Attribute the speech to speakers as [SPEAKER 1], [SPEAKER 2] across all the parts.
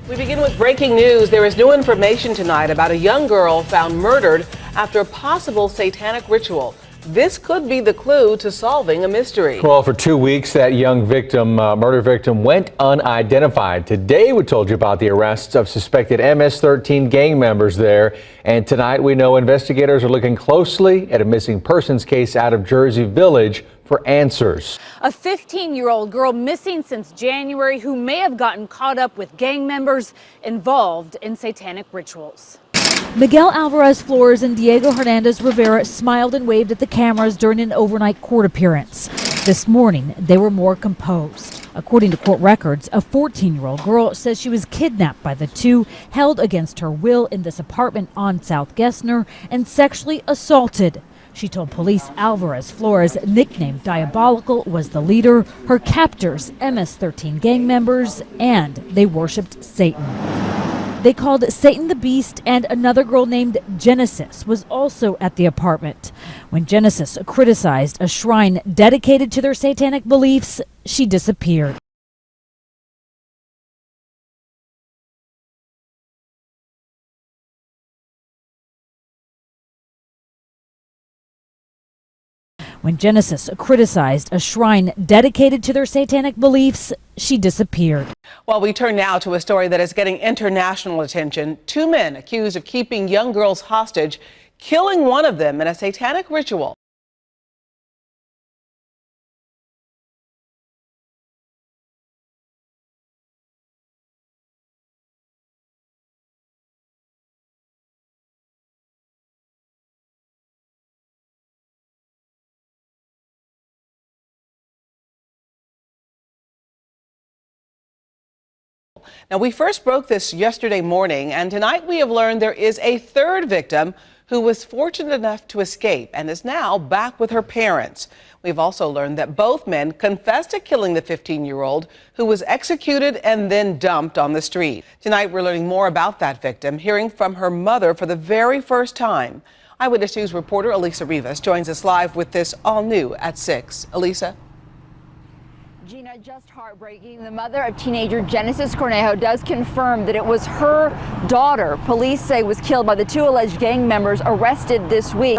[SPEAKER 1] We begin with breaking news. There is new information tonight about a young girl found murdered after a possible satanic ritual. This could be the clue to solving a mystery.
[SPEAKER 2] Well, for 2 weeks, that young victim, murder victim, went unidentified. Today, we told you about the arrests of suspected MS-13 gang members there. And tonight, we know investigators are looking closely at a missing persons case out of Jersey Village for answers.
[SPEAKER 3] A 15-year-old girl missing since January who may have gotten caught up with gang members involved in satanic rituals.
[SPEAKER 4] Miguel Alvarez Flores and Diego Hernandez Rivera smiled and waved at the cameras during an overnight court appearance. This morning, they were more composed. According to court records, a 14-year-old girl says she was kidnapped by the two, held against her will in this apartment on South Gessner, and sexually assaulted. She told police Alvarez Flores, nicknamed Diabolical, was the leader, her captors MS-13 gang members, and they worshipped Satan. They called Satan the Beast, and another girl named Genesis was also at the apartment. When Genesis criticized a shrine dedicated to their satanic beliefs, she disappeared. When Genesis criticized a shrine dedicated to their satanic beliefs, she disappeared.
[SPEAKER 1] Well, we turn now to a story that is getting international attention. Two men accused of keeping young girls hostage, killing one of them in a satanic ritual. Now, we first broke this yesterday morning, and tonight we have learned there is a third victim who was fortunate enough to escape and is now back with her parents. We've also learned that both men confessed to killing the 15-year-old who was executed and then dumped on the street. Tonight, we're learning more about that victim, hearing from her mother for the very first time. Eyewitness News reporter Elisa Rivas joins us live with this all new at 6. Elisa?
[SPEAKER 5] Gina, just heartbreaking. The mother of teenager Genesis Cornejo does confirm that it was her daughter, police say, was killed by the two alleged gang members arrested this week.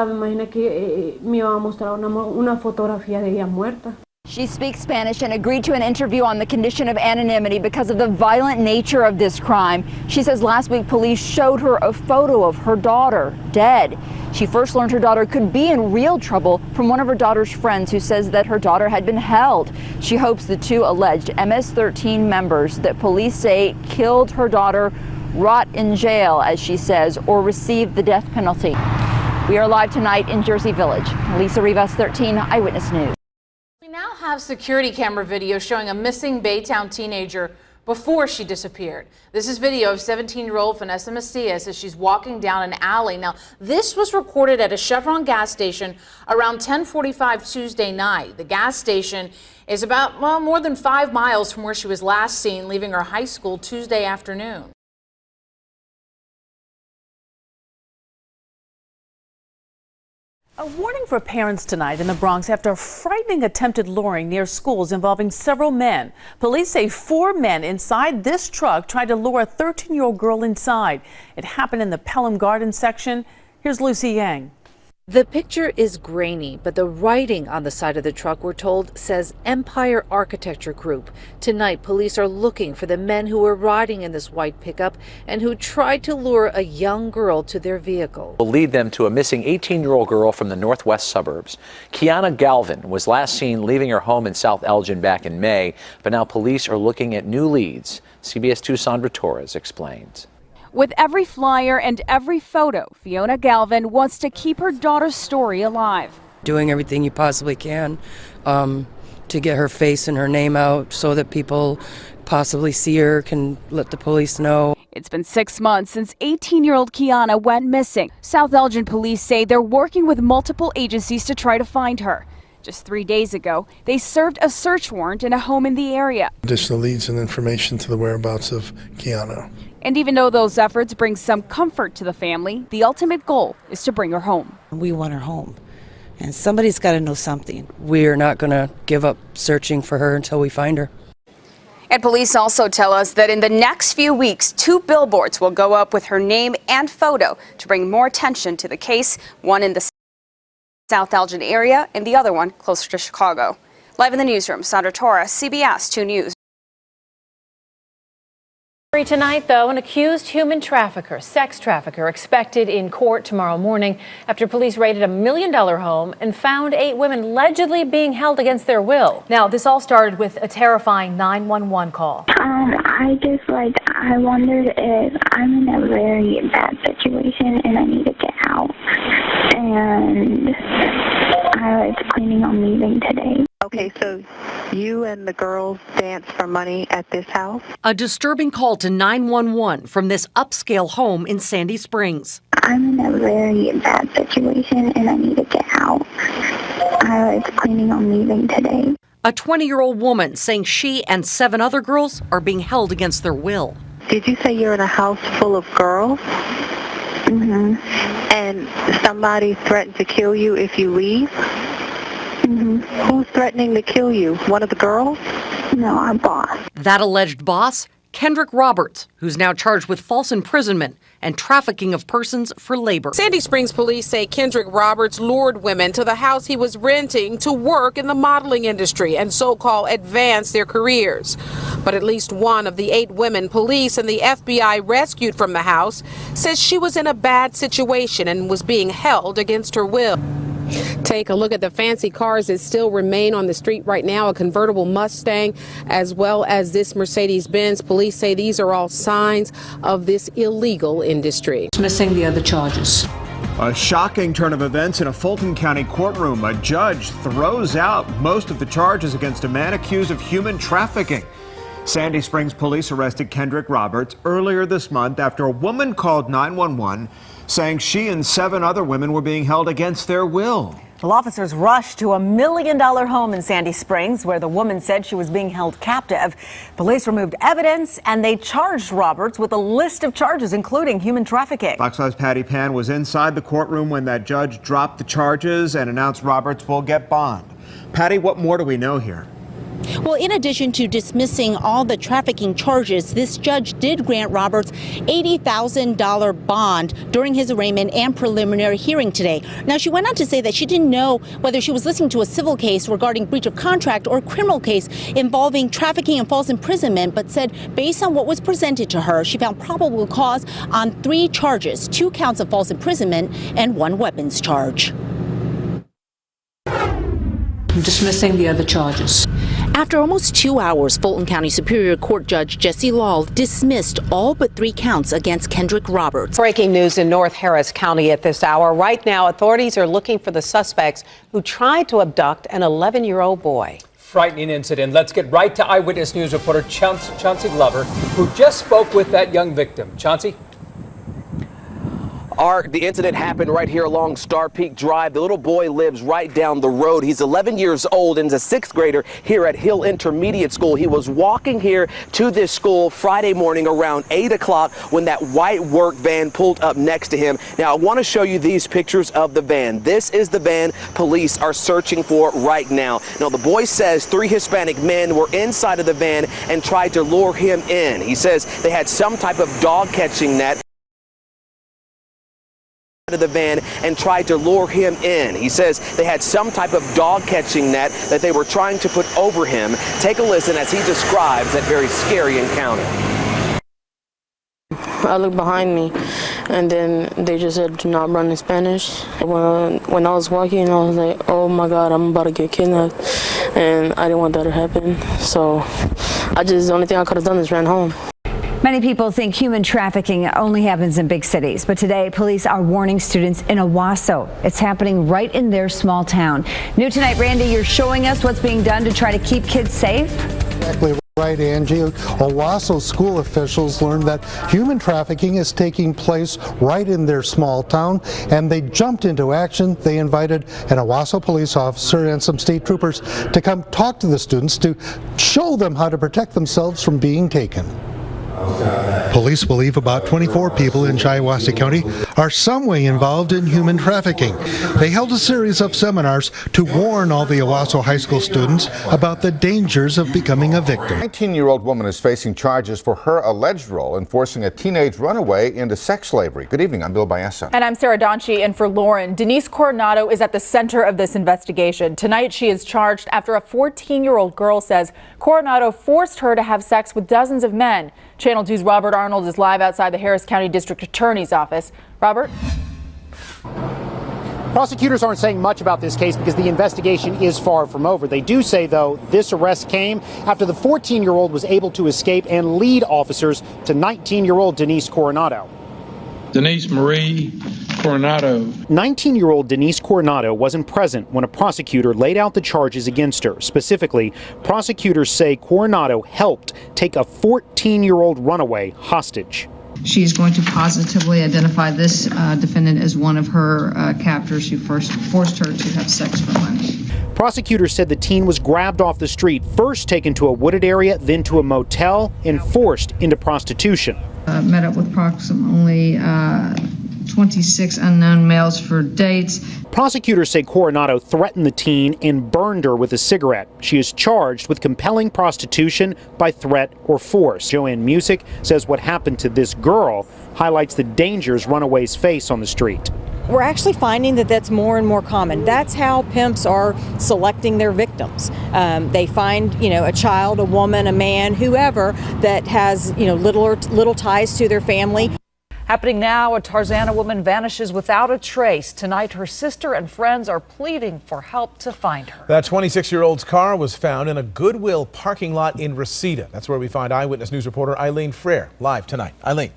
[SPEAKER 5] She speaks Spanish and agreed to an interview on the condition of anonymity because of the violent nature of this crime. She says last week police showed her a photo of her daughter dead. She first learned her daughter could be in real trouble from one of her daughter's friends who says that her daughter had been held. She hopes the two alleged MS-13 members that police say killed her daughter rot in jail, as she says, or receive the death penalty. We are live tonight in Jersey Village. Lisa Rivas, 13 Eyewitness News.
[SPEAKER 3] We now have security camera video showing a missing Baytown teenager before she disappeared. This is video of 17-year-old Vanessa Macias as she's walking down an alley. Now, this was recorded at a Chevron gas station around 10:45 Tuesday night. The gas station is about, well, more than 5 miles from where she was last seen leaving her high school Tuesday afternoon.
[SPEAKER 6] A warning for parents tonight in the Bronx after a frightening attempted luring near schools involving several men. Police say 4 men inside this truck tried to lure a 13-year-old girl inside. It happened in the Pelham Gardens section. Here's Lucy Yang.
[SPEAKER 7] The picture is grainy, but the writing on the side of the truck, we're told, says Empire Architecture Group. Tonight, police are looking for the men who were riding in this white pickup and who tried to lure a young girl to their vehicle.
[SPEAKER 8] Will lead them to a missing 18-year-old girl from the northwest suburbs. Kiana Galvin was last seen leaving her home in South Elgin back in May, but now police are looking at new leads. CBS 2's Sandra Torres explains.
[SPEAKER 9] With every flyer and every photo, Fiona Galvin wants to keep her daughter's story alive.
[SPEAKER 10] Doing everything you possibly can to get her face and her name out so that people possibly see her, can let the police know.
[SPEAKER 9] It's been 6 months since 18-year-old Kiana went missing. South Elgin police say they're working with multiple agencies to try to find her. Just 3 days ago, they served a search warrant in a home in the area.
[SPEAKER 11] Additional leads and information to the whereabouts of Kiana.
[SPEAKER 9] And even though those efforts bring some comfort to the family, the ultimate goal is to bring her home.
[SPEAKER 12] We want her home, and somebody's got to know something.
[SPEAKER 10] We're not going to give up searching for her until we find her.
[SPEAKER 13] And police also tell us that in the next few weeks, 2 billboards will go up with her name and photo to bring more attention to the case, one in the South Elgin area and the other one closer to Chicago. Live in the newsroom, Sandra Torres, CBS 2 News.
[SPEAKER 14] Tonight, though, an accused human trafficker, sex trafficker, expected in court tomorrow morning after police raided a $1 million home and found 8 women allegedly being held against their will. Now, this all started with a terrifying 911 call.
[SPEAKER 15] I wondered if I'm in a very bad situation and I need to get out. And I was planning on leaving today.
[SPEAKER 16] Okay, so you and the girls dance for money at this house?
[SPEAKER 17] A disturbing call to 911 from this upscale home in Sandy Springs.
[SPEAKER 15] I'm in a very bad situation and I need to get out. I was planning on leaving today.
[SPEAKER 17] A 20-year-old woman saying she and 7 other girls are being held against their will.
[SPEAKER 16] Did you say you're in a house full of girls?
[SPEAKER 15] Mm-hmm.
[SPEAKER 16] And somebody threatened to kill you if you leave?
[SPEAKER 15] Mm-hmm.
[SPEAKER 16] Who's threatening to kill you? One of the girls?
[SPEAKER 15] No, our boss.
[SPEAKER 17] That alleged boss, Kendrick Roberts, who's now charged with false imprisonment and trafficking of persons for labor.
[SPEAKER 18] Sandy Springs police say Kendrick Roberts lured women to the house he was renting to work in the modeling industry and so-called advance their careers. But at least one of the 8 women police and the FBI rescued from the house says she was in a bad situation and was being held against her will. Take a look at the fancy cars that still remain on the street right now, a convertible Mustang, as well as this Mercedes-Benz. Police say these are all signs of this illegal industry.
[SPEAKER 19] Dismissing the other charges.
[SPEAKER 20] A shocking turn of events in a Fulton County courtroom. A judge throws out most of the charges against a man accused of human trafficking. Sandy Springs police arrested Kendrick Roberts earlier this month after a woman called 911 saying she and 7 other women were being held against their will.
[SPEAKER 21] Well, officers rushed to a $1 million home in Sandy Springs where the woman said she was being held captive. Police removed evidence and they charged Roberts with a list of charges, including human trafficking.
[SPEAKER 20] Fox 5's Patty Pan was inside the courtroom when that judge dropped the charges and announced Roberts will get bond. Patty, what more do we know here?
[SPEAKER 22] Well, in addition to dismissing all the trafficking charges, this judge did grant Roberts $80,000 bond during his arraignment and preliminary hearing today. Now, she went on to say that she didn't know whether she was listening to a civil case regarding breach of contract or a criminal case involving trafficking and false imprisonment, but said based on what was presented to her, she found probable cause on 3 charges, 2 counts of false imprisonment and 1 weapons charge.
[SPEAKER 19] Dismissing the other charges.
[SPEAKER 22] After almost 2 hours, Fulton County Superior Court Judge Jesse Law dismissed all but 3 counts against Kendrick Roberts.
[SPEAKER 23] Breaking news in North Harris County at this hour. Right now, authorities are looking for the suspects who tried to abduct an 11-year-old boy.
[SPEAKER 24] Frightening incident. Let's get right to Eyewitness News reporter Chauncey Glover, who just spoke with that young victim. Chauncey?
[SPEAKER 25] The incident happened right here along Star Peak Drive. The little boy lives right down the road. He's 11 years old and is a 6th grader here at Hill Intermediate School. He was walking here to this school Friday morning around 8 o'clock when that white work van pulled up next to him. Now, I want to show you these pictures of the van. This is the van police are searching for right now. Now, the boy says 3 Hispanic men were inside of the van and tried to lure him in. He says they had some type of dog catching net of the van and tried to lure him in. He says they had some type of dog catching net that they were trying to put over him. Take a listen as he describes that very scary encounter.
[SPEAKER 26] I looked behind me and then they just said do not run in Spanish. When I was walking, I was like, oh my God, I'm about to get kidnapped, and I didn't want that to happen. So the only thing I could have done is ran home.
[SPEAKER 5] Many people think human trafficking only happens in big cities, but today police are warning students in Owasso. It's happening right in their small town. New tonight, Randy, you're showing us what's being done to try to keep kids safe.
[SPEAKER 27] Exactly right, Angie. Owasso school officials learned that human trafficking is taking place right in their small town, and they jumped into action. They invited an Owasso police officer and some state troopers to come talk to the students to show them how to protect themselves from being taken. Police believe about 24 people in Shiawassee County are some way involved in human trafficking. They held a series of seminars to warn all the Owasso High School students about the dangers of becoming a victim.
[SPEAKER 1] A 19-year-old woman is facing charges for her alleged role in forcing a teenage runaway into sex slavery. Good evening, I'm Bill Baessa.
[SPEAKER 2] And I'm Sarah Donchi in for Lauren. Denise Coronado is at the center of this investigation. Tonight she is charged after a 14-year-old girl says Coronado forced her to have sex with dozens of men. Channel 2's Robert Arnold is live outside the Harris County District Attorney's office. Robert?
[SPEAKER 3] Prosecutors aren't saying much about this case because the investigation is far from over. They do say, though, this arrest came after the 14-year-old was able to escape and lead officers to 19-year-old Denise Coronado.
[SPEAKER 4] Denise Marie Coronado.
[SPEAKER 3] 19-year-old Denise Coronado wasn't present when a prosecutor laid out the charges against her. Specifically, prosecutors say Coronado helped take a 14-year-old runaway hostage.
[SPEAKER 6] She is going to positively identify this defendant as one of her captors who first forced her to have sex for money.
[SPEAKER 3] Prosecutors said the teen was grabbed off the street, first taken to a wooded area, then to a motel, and forced into prostitution.
[SPEAKER 6] Met up with approximately 26 unknown males for dates.
[SPEAKER 3] Prosecutors say Coronado threatened the teen and burned her with a cigarette. She is charged with compelling prostitution by threat or force. Joanne Music says what happened to this girl highlights the dangers runaways face on the street.
[SPEAKER 7] We're actually finding that that's more and more common. That's how pimps are selecting their victims. They find, a child, a woman, a man, whoever that has, little ties to their family.
[SPEAKER 8] Happening now, a Tarzana woman vanishes without a trace. Tonight, her sister and friends are pleading for help to find her.
[SPEAKER 28] That 26-year-old's car was found in a Goodwill parking lot in Reseda. That's where we find Eyewitness News reporter Eileen Frere live tonight. Eileen.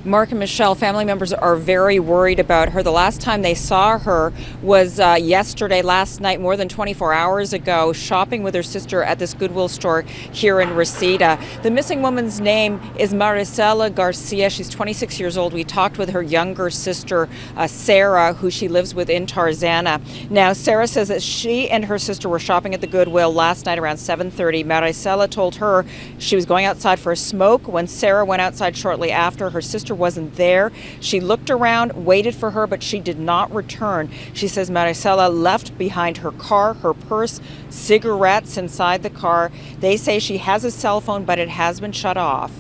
[SPEAKER 29] Mark and Michelle, family members are very worried about her. The last time they saw her was yesterday, last night, more than 24 hours ago, shopping with her sister at this Goodwill store here in Reseda. The missing woman's name is Maricela Garcia. She's 26 years old. We talked with her younger sister, Sarah, who she lives with in Tarzana. Now, Sarah says that she and her sister were shopping at the Goodwill last night around 7:30. Maricela told her she was going outside for a smoke. When Sarah went outside shortly after, her sister wasn't there. She looked around, waited for her, but she did not return. She says Maricela left behind her car, her purse, cigarettes inside the car. They say she has a cell phone, but it has been shut off.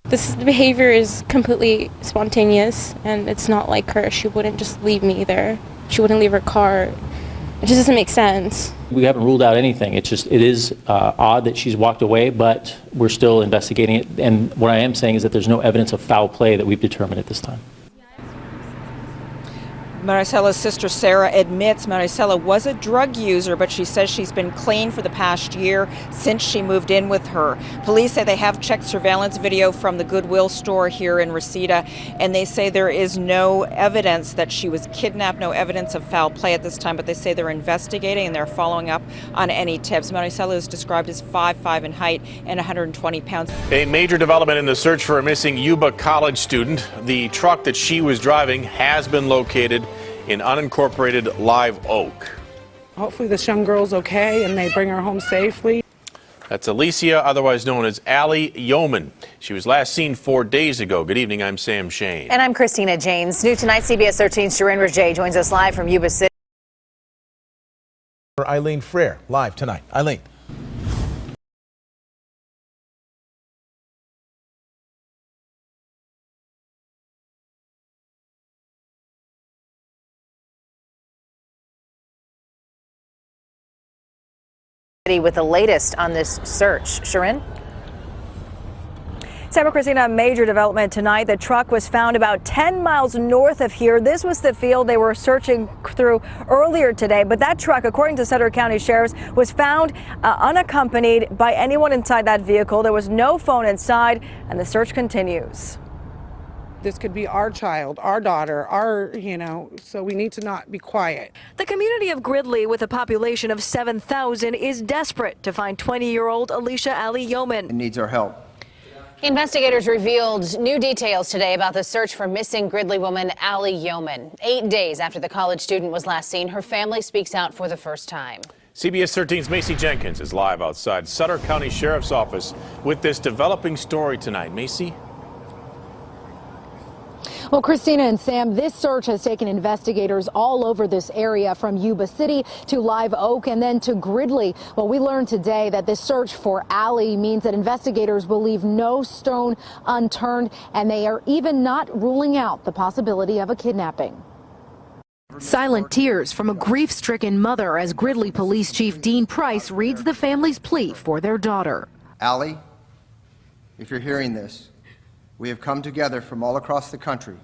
[SPEAKER 30] This behavior is completely spontaneous, and it's not like her. She wouldn't just leave me there. She wouldn't leave her car. It just doesn't make sense.
[SPEAKER 31] We haven't ruled out anything. It is odd that she's walked away, but we're still investigating it. And what I am saying is that there's no evidence of foul play that we've determined at this time.
[SPEAKER 29] Maricela's sister Sarah admits Maricela was a drug user, but she says she's been clean for the past year since she moved in with her. Police say they have checked surveillance video from the Goodwill store here in Reseda, and they say there is no evidence that she was kidnapped, no evidence of foul play at this time, but they say they're investigating and they're following up on any tips. Maricela is described as 5'5" in height and 120 pounds.
[SPEAKER 32] A major development in the search for a missing Yuba College student. The truck that she was driving has been located in unincorporated Live Oak.
[SPEAKER 33] Hopefully this young girl's okay and they bring her home safely.
[SPEAKER 32] That's Alicia, otherwise known as Allie Yeoman. She was last seen 4 days ago. Good evening, I'm Sam Shane.
[SPEAKER 34] And I'm Christina James. New tonight, CBS 13's Sharon Rajae joins us live from Yuba City.
[SPEAKER 28] Eileen Frere live tonight. Eileen.
[SPEAKER 34] With the latest on this search. Sharon?
[SPEAKER 21] Sarah, Christina, major development tonight. The truck was found about 10 miles north of here. This was the field they were searching through earlier today. But that truck, according to Sutter County Sheriff's, was found unaccompanied by anyone inside that vehicle. There was no phone inside, and the search continues.
[SPEAKER 33] This could be our child, our daughter, so we need to not be quiet.
[SPEAKER 21] The community of Gridley, with a population of 7,000, is desperate to find 20-year-old Alicia Allie Yeoman.
[SPEAKER 35] It needs our help.
[SPEAKER 34] Investigators revealed new details today about the search for missing Gridley woman Allie Yeoman. 8 days after the college student was last seen, her family speaks out for the first time.
[SPEAKER 32] CBS 13's Macy Jenkins is live outside Sutter County Sheriff's Office with this developing story tonight. Macy?
[SPEAKER 9] Well, Christina and Sam, this search has taken investigators all over this area, from Yuba City to Live Oak and then to Gridley. Well, we learned today that this search for Allie means that investigators will leave no stone unturned, and they are even not ruling out the possibility of a kidnapping. Silent tears from a grief-stricken mother as Gridley Police Chief Dean Price reads the family's plea for their daughter.
[SPEAKER 10] Allie, if you're hearing this, we have come together from all across the country.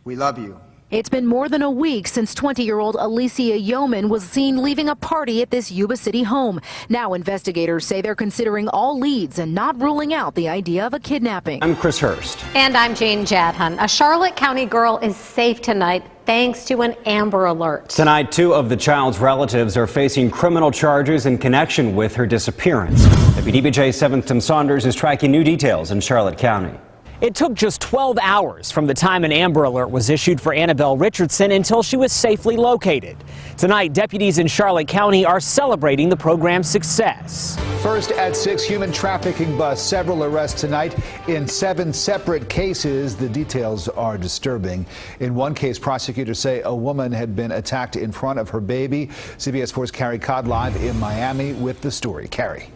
[SPEAKER 10] We love you.
[SPEAKER 9] It's been more than a week since 20-year-old Alicia Yeoman was seen leaving a party at this Yuba City home. Now investigators say they're considering all leads and not ruling out the idea of a kidnapping.
[SPEAKER 11] I'm Chris Hurst.
[SPEAKER 12] And I'm Jane Jadhun. A Charlotte County girl is safe tonight thanks to an Amber Alert.
[SPEAKER 11] Tonight, 2 of the child's relatives are facing criminal charges in connection with her disappearance. WDBJ's 7th Tim Saunders is tracking new details in Charlotte County.
[SPEAKER 13] It took just 12 hours from the time an Amber Alert was issued for Annabelle Richardson until she was safely located. Tonight, deputies in Charlotte County are celebrating the program's success.
[SPEAKER 14] First at 6, human trafficking bust. Several arrests tonight in 7 separate cases. The details are disturbing. In one case, prosecutors say a woman had been attacked in front of her baby. CBS 4's Carrie Codd live in Miami with the story. Carrie.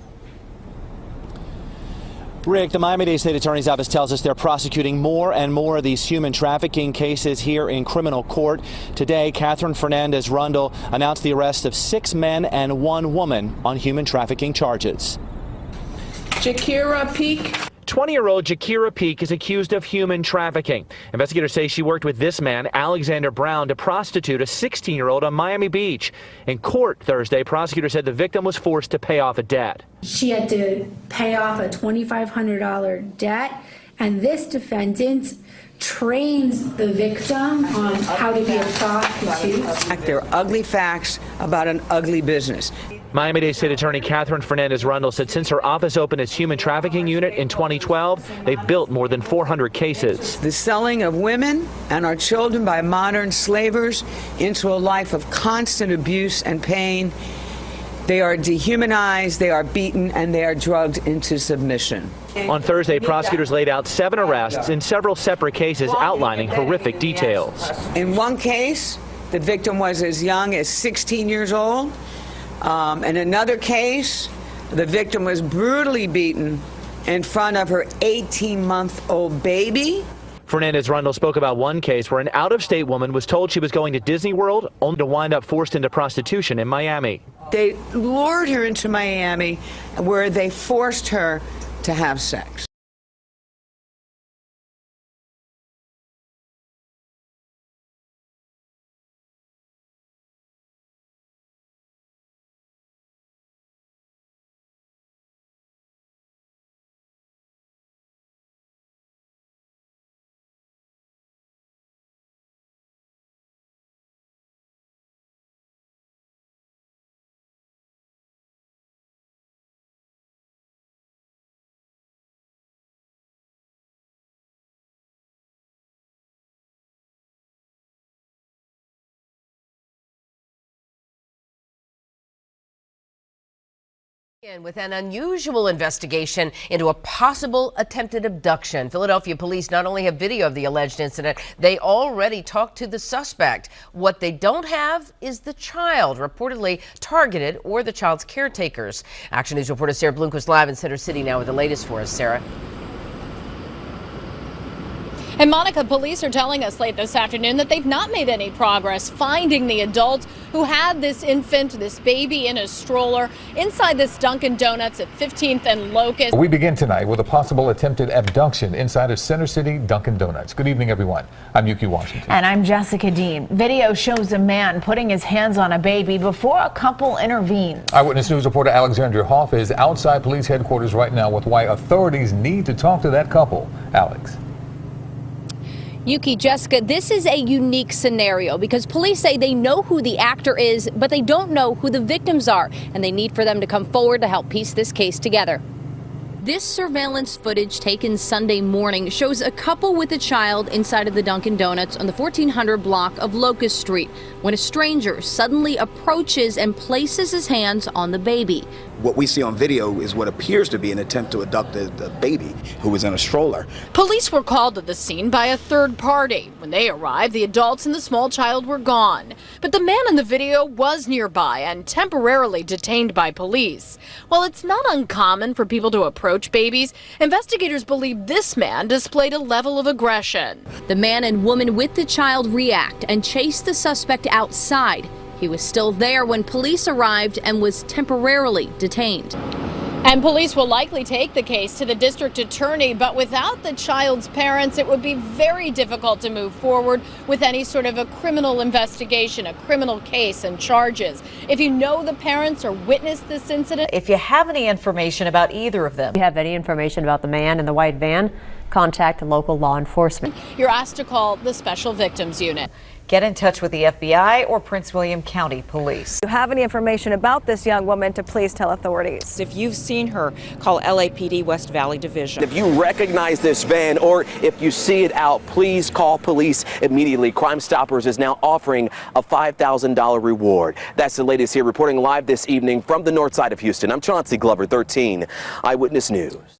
[SPEAKER 15] Rick, the Miami-Dade State Attorney's Office tells us they're prosecuting more and more of these human trafficking cases here in criminal court. Today, Catherine Fernandez-Rundle announced the arrest of 6 men and 1 woman on human trafficking charges. Jakira Peak. 20-year-old Jakira Peak is accused of human trafficking. Investigators say she worked with this man, Alexander Brown, to prostitute a 16-year-old on Miami Beach. In court Thursday, prosecutors said the victim was forced to pay off a debt.
[SPEAKER 16] She had to pay off a $2,500 debt, and this defendant trains the victim on how to be a prostitute.
[SPEAKER 17] They're ugly facts about an ugly business.
[SPEAKER 15] Miami-Dade State Attorney Catherine Fernandez-Rundle said since her office opened its human trafficking unit in 2012, they've built more than 400 cases.
[SPEAKER 17] The selling of women and our children by modern slavers into a life of constant abuse and pain. They are dehumanized, they are beaten, and they are drugged into submission.
[SPEAKER 15] On Thursday, prosecutors laid out 7 arrests in several separate cases outlining horrific details.
[SPEAKER 17] In one case, the victim was as young as 16 years old. In another case, the victim was brutally beaten in front of her 18-month-old baby.
[SPEAKER 15] Fernandez-Rundle spoke about one case where an out-of-state woman was told she was going to Disney World, only to wind up forced into prostitution in Miami.
[SPEAKER 17] They lured her into Miami, where they forced her to have sex.
[SPEAKER 18] With an unusual investigation into a possible attempted abduction. Philadelphia police not only have video of the alleged incident, they already talked to the suspect. What they don't have is the child reportedly targeted or the child's caretakers. Action News reporter Sarah Bloomquist live in Center City now with the latest for us. Sarah.
[SPEAKER 19] And Monica, police are telling us late this afternoon that they've not made any progress finding the adult who had this infant, this baby in a stroller inside this Dunkin' Donuts at 15th and Locust.
[SPEAKER 20] We begin tonight with a possible attempted abduction inside a Center City Dunkin' Donuts. Good evening, everyone. I'm Yuki Washington.
[SPEAKER 22] And I'm Jessica Dean. Video shows a man putting his hands on a baby before a couple intervenes.
[SPEAKER 20] Eyewitness News reporter Alexandria Hoff is outside police headquarters right now with why authorities need to talk to that couple. Alex.
[SPEAKER 19] Yuki, Jessica, this is a unique scenario because police say they know who the actor is, but they don't know who the victims are, and they need for them to come forward to help piece this case together.
[SPEAKER 1] This surveillance footage taken Sunday morning shows a couple with a child inside of the Dunkin' Donuts on the 1400 block of Locust Street when a stranger suddenly approaches and places his hands on the baby.
[SPEAKER 2] What we see on video is what appears to be an attempt to abduct the baby who was in a stroller.
[SPEAKER 19] Police were called to the scene by a third party. When they arrived, the adults and the small child were gone. But the man in the video was nearby and temporarily detained by police. While it's not uncommon for people to approach babies, investigators believe this man displayed a level of aggression.
[SPEAKER 1] The man and woman with the child react and chase the suspect outside. He was still there when police arrived and was temporarily detained.
[SPEAKER 19] And police will likely take the case to the district attorney, but without the child's parents, it would be very difficult to move forward with any sort of a criminal investigation, a criminal case and charges. If you know the parents or witnessed this incident,
[SPEAKER 3] if you have any information about either of them, if you have any information about the man in the white van, contact local law enforcement.
[SPEAKER 19] You're asked to call the Special Victims Unit.
[SPEAKER 3] Get in touch with the FBI or Prince William County Police.
[SPEAKER 4] If you have any information about this young woman, to please tell authorities.
[SPEAKER 29] If you've seen her, call LAPD West Valley Division.
[SPEAKER 5] If you recognize this van or if you see it out, please call police immediately. Crime Stoppers is now offering a $5,000 reward. That's the latest here, reporting live this evening from the north side of Houston. I'm Chauncey Glover, 13 Eyewitness News.